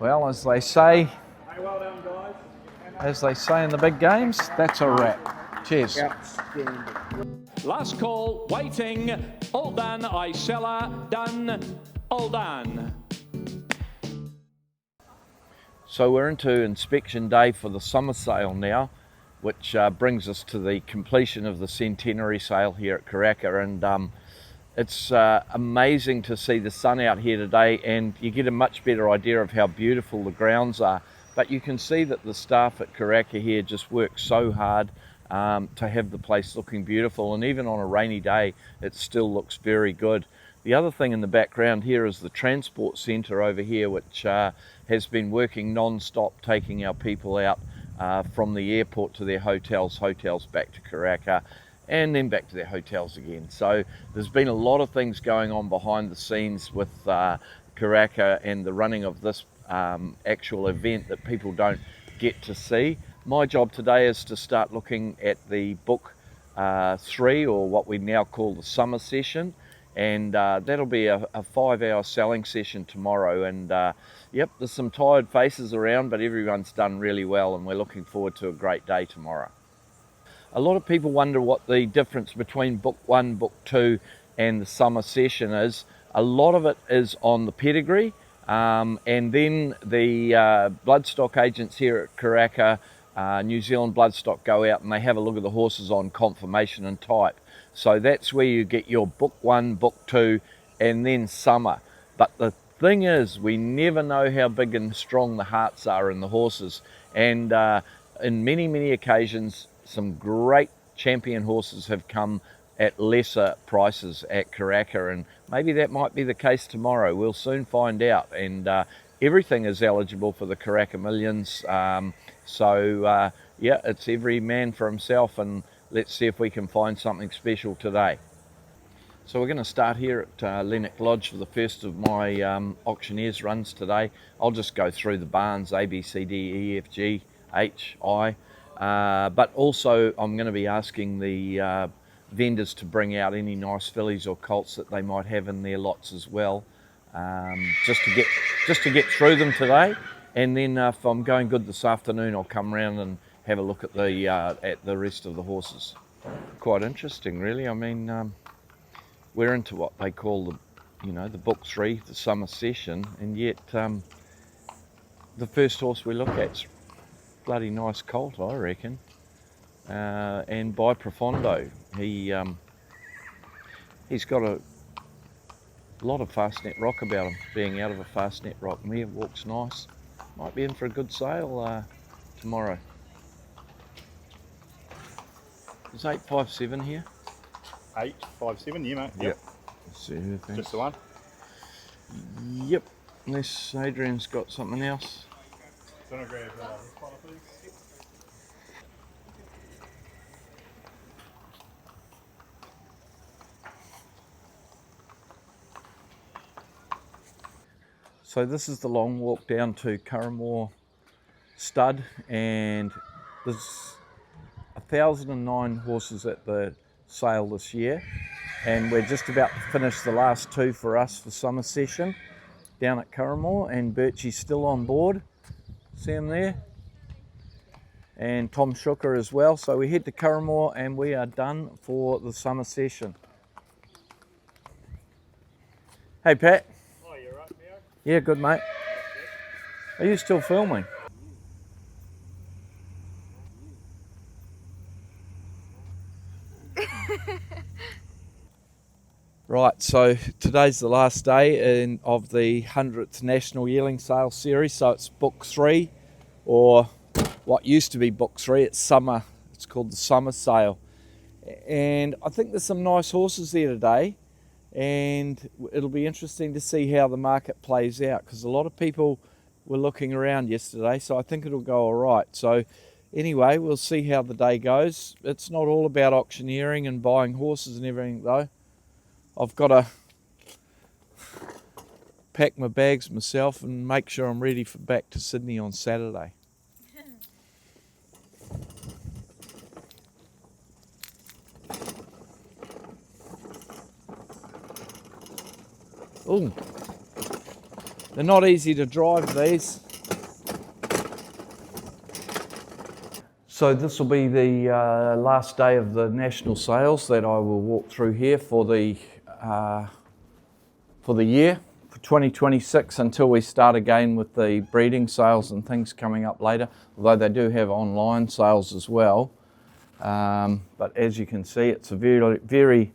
Well, as they say in the big games, that's a wrap. Cheers. Last call, waiting. All done, Isella, done, all done. So we're into inspection day for the summer sale now, which brings us to the completion of the centenary sale here at Karaka, and it's amazing to see the sun out here today, and you get a much better idea of how beautiful the grounds are. But you can see that the staff at Karaka here just work so hard to have the place looking beautiful, and even on a rainy day it still looks very good. The other thing in the background here is the transport centre over here, which has been working non-stop, taking our people out from the airport to their hotels back to Karaka, and then back to their hotels again. So there's been a lot of things going on behind the scenes with Karaka and the running of this actual event that people don't get to see. My job today is to start looking at the book 3, or what we now call the summer session, and that'll be a 5-hour selling session tomorrow. And yep, there's some tired faces around, but everyone's done really well, and we're looking forward to a great day tomorrow. A lot of people wonder what the difference between book 1, book 2 and the summer session is. A lot of it is on the pedigree, and then the bloodstock agents here at Karaka, New Zealand Bloodstock, go out and they have a look at the horses on conformation and type. So that's where you get your book 1, book 2, and then summer. But the thing is, we never know how big and strong the hearts are in the horses, and in many occasions some great champion horses have come at lesser prices at Karaka, and maybe that might be the case tomorrow. We'll soon find out, and everything is eligible for the Karaka Millions. So yeah, it's every man for himself, and let's see if we can find something special today. So we're going to start here at Lennox Lodge for the first of my auctioneers runs today. I'll just go through the barns, A, B, C, D, E, F, G, H, I. But also I'm going to be asking the vendors to bring out any nice fillies or colts that they might have in their lots as well, just to get through them today. And then if I'm going good this afternoon, I'll come round and have a look at the rest of the horses. Quite interesting, really. I mean, we're into what they call the book 3, the summer session, and yet the first horse we look at's bloody nice colt, I reckon, and by Profondo. He's got a lot of fastnet rock about him, being out of a fastnet rock mare. Walks nice, might be in for a good sale tomorrow. Is 857 here? 857, yeah, mate. Yep. Let's see who thinks. Just the one? Yep, unless Adrian's got something else. Do you want to grab this one, please? So this is the long walk down to Curramore Stud, and there's 1,009 horses at the sale this year, and we're just about to finish the last 2 for us for summer session down at Curramore, and Birchie's still on board. See him there? And Tom Shooker as well. So we head to Curramore and we are done for the summer session. Hey Pat. Oh, you're right, Mio? Yeah, good mate. Are you still filming? Right, so today's the last day of the 100th National Yearling Sale Series. So it's book 3, or what used to be book 3. It's summer. It's called the summer sale, and I think there's some nice horses there today, and it'll be interesting to see how the market plays out, because a lot of people were looking around yesterday, so I think it'll go all right. So anyway, we'll see how the day goes. It's not all about auctioneering and buying horses and everything though. I've got to pack my bags myself and make sure I'm ready for back to Sydney on Saturday. Ooh, they're not easy to drive, these. So this will be the last day of the national sales that I will walk through here for the year, for 2026, until we start again with the breeding sales and things coming up later, although they do have online sales as well. But as you can see, it's a very, very,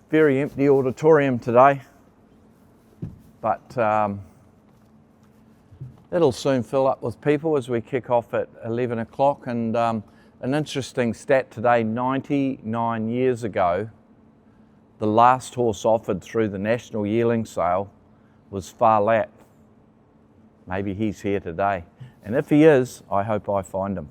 very empty auditorium today. But it'll soon fill up with people as we kick off at 11 o'clock. And an interesting stat today, 99 years ago, the last horse offered through the National Yearling Sale was Phar Lap. Maybe he's here today. And if he is, I hope I find him.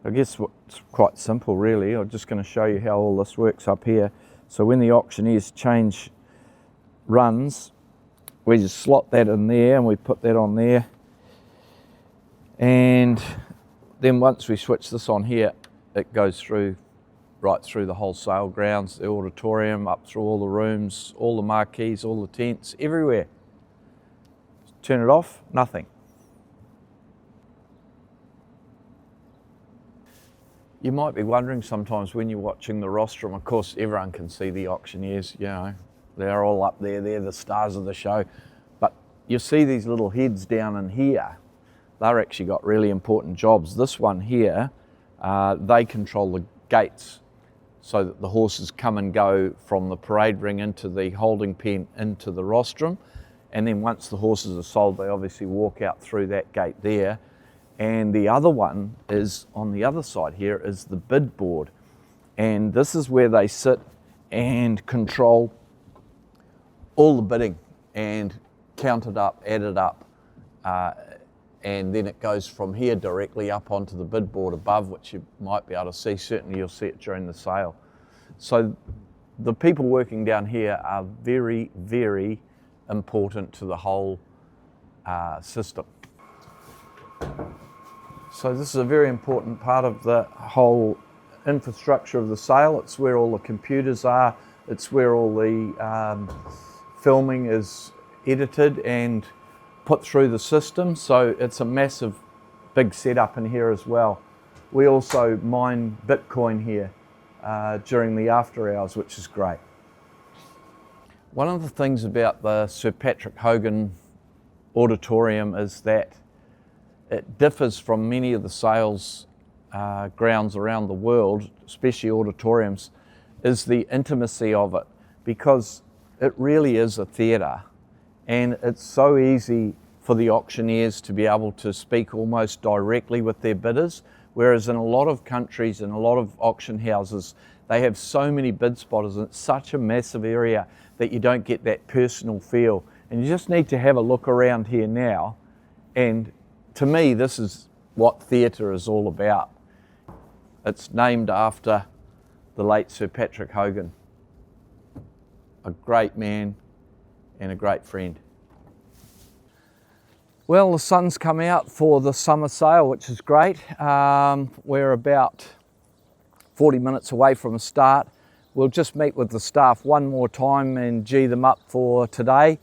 I guess it's quite simple really. I'm just going to show you how all this works up here. So when the auctioneers change runs, we just slot that in there and we put that on there. And then once we switch this on here, it goes through, right through the whole sale grounds, the auditorium, up through all the rooms, all the marquees, all the tents, everywhere. Turn it off, nothing. You might be wondering sometimes when you're watching the rostrum, of course everyone can see the auctioneers, you know, they're all up there, they're the stars of the show. But you see these little heads down in here, they're actually got really important jobs. This one here, they control the gates so that the horses come and go from the parade ring into the holding pen into the rostrum. And then once the horses are sold, they obviously walk out through that gate there. And the other one is on the other side here is the bid board. And this is where they sit and control all the bidding and count it up, add it up, and then it goes from here directly up onto the bid board above, which you might be able to see. Certainly you'll see it during the sale. So the people working down here are very, very important to the whole system. So this is a very important part of the whole infrastructure of the sale. It's where all the computers are. It's where all the filming is edited and put through the system. So it's a massive, big setup in here as well. We also mine Bitcoin here during the after hours, which is great. One of the things about the Sir Patrick Hogan auditorium is that it differs from many of the sales grounds around the world, especially auditoriums, is the intimacy of it, because it really is a theatre, and it's so easy for the auctioneers to be able to speak almost directly with their bidders, whereas in a lot of countries and a lot of auction houses, they have so many bid spotters and it's such a massive area that you don't get that personal feel. And you just need to have a look around here now, and to me, this is what theatre is all about. It's named after the late Sir Patrick Hogan, a great man and a great friend. Well, the sun's come out for the summer sale, which is great. We're about 40 minutes away from the start. We'll just meet with the staff one more time and gee them up for today.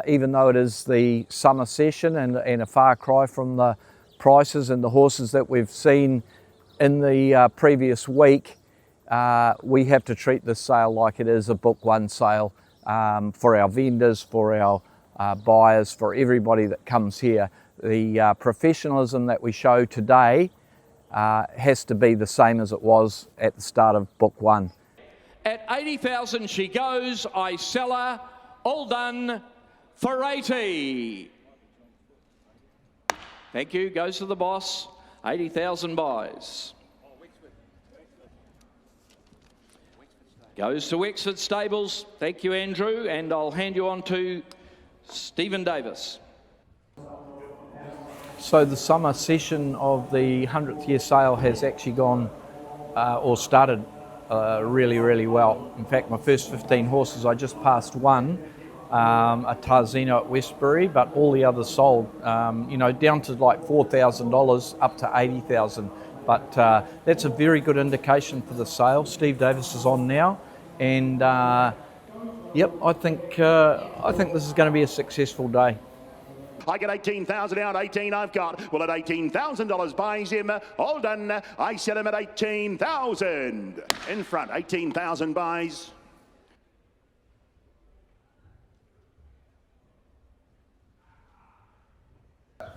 Even though it is the summer session and a far cry from the prices and the horses that we've seen in the previous week, we have to treat this sale like it is a book one sale for our vendors, for our buyers, for everybody that comes here. The professionalism that we show today has to be the same as it was at the start of book one. At 80,000 she goes, I sell her, all done for 80. Thank you, goes to the boss, 80,000 buys. Goes to Wexford Stables, thank you Andrew, and I'll hand you on to Stephen Davis. So the summer session of the 100th year sale has actually gone or started really, really well. In fact, my first 15 horses, I just passed one, a Tarzino at Westbury, but all the others sold, down to like $4,000 up to $80,000. But that's a very good indication for the sale. Steve Davis is on now, and yep, I think this is going to be a successful day. I get 18,000 out, 18 I've got. Well, at $18,000 buys him. All done. I sell him at 18,000. In front, 18,000 buys.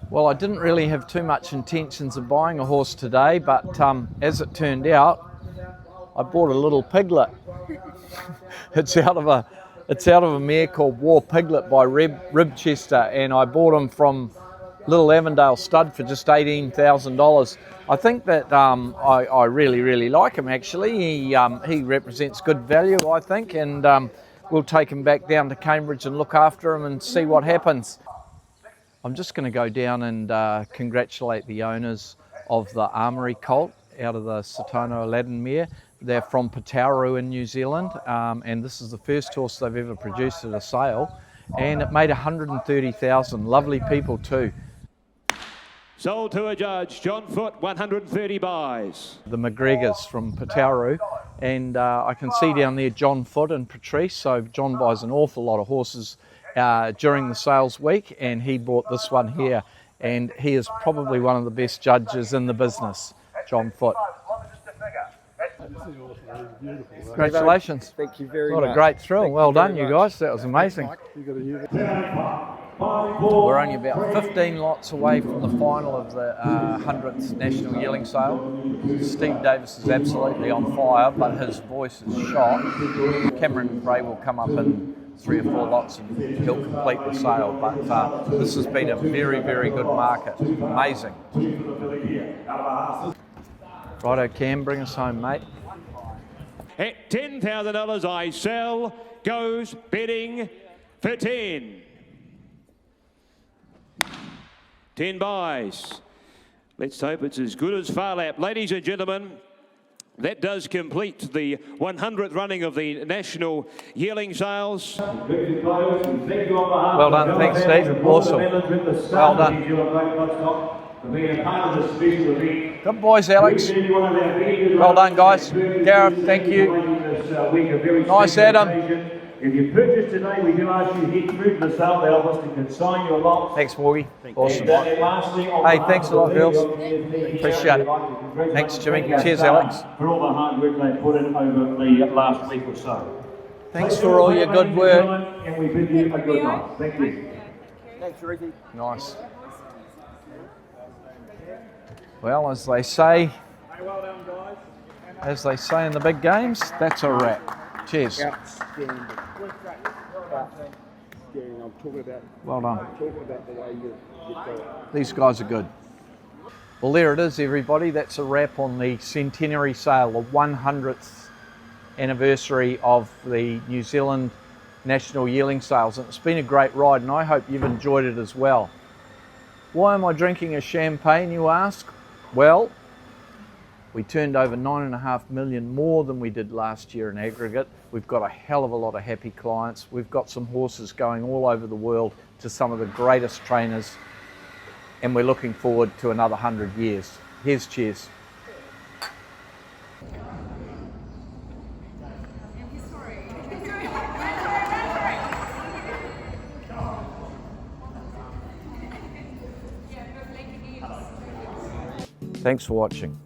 Well, I didn't really have too much intentions of buying a horse today, but as it turned out, I bought a little piglet. It's out of a mare called War Piglet by Ribchester, and I bought him from Little Avondale Stud for just $18,000. I think that I really like him actually. He represents good value, I think, and we'll take him back down to Cambridge and look after him and see what happens. I'm just going to go down and congratulate the owners of the Armoury colt out of the Satono Aladdin mare. They're from Patella in New Zealand, and this is the first horse they've ever produced at a sale, and it made 130,000. Lovely people too. Sold to a judge, John Foot, 130 buys. The McGregors from Patella, and I can see down there John Foot and Patrice, so John buys an awful lot of horses during the sales week, and he bought this one here, and he is probably one of the best judges in the business, John Foot. Congratulations. Thank you very much. What a great thrill. Well done, you guys. That was amazing. We're only about 15 lots away from the final of the 100th National Yearling Sale. Steve Davis is absolutely on fire, but his voice is shot. Cameron Bray will come up in 3 or 4 lots and he'll complete the sale, but this has been a very good market. Amazing. Righto, Cam, bring us home, mate. At $10,000 I sell, goes bidding for 10. 10 buys. Let's hope it's as good as Phar Lap. Ladies and gentlemen, that does complete the 100th running of the National Yearling Sales. Well done, thanks Steve, awesome. Well done. Good boys, Alex. Well done, guys. Gareth, thank you. Nice, Adam. If you purchase today, we do ask you to head through to the sale office to consign your lot. Thanks, Morgie. Awesome. Hey, thanks a lot, girls. Appreciate it. Thanks, Jimmy. Cheers, Alex. For all the hard work they put in over the last week or so. Thanks for all your good work. And we bid you a good night. Thank you. Thanks, Ricky. Nice. Well, as they say in the big games, that's a wrap. Cheers. Outstanding. Outstanding. I'm talking about. Well done. I'm talking about the way you do it. These guys are good. Well, there it is, everybody. That's a wrap on the centenary sale, the 100th anniversary of the New Zealand National Yearling Sales. And it's been a great ride, and I hope you've enjoyed it as well. Why am I drinking a champagne, you ask? Well, we turned over 9.5 million more than we did last year in aggregate. We've got a hell of a lot of happy clients. We've got some horses going all over the world to some of the greatest trainers, and we're looking forward to another 100 years. Here's cheers. Thanks for watching.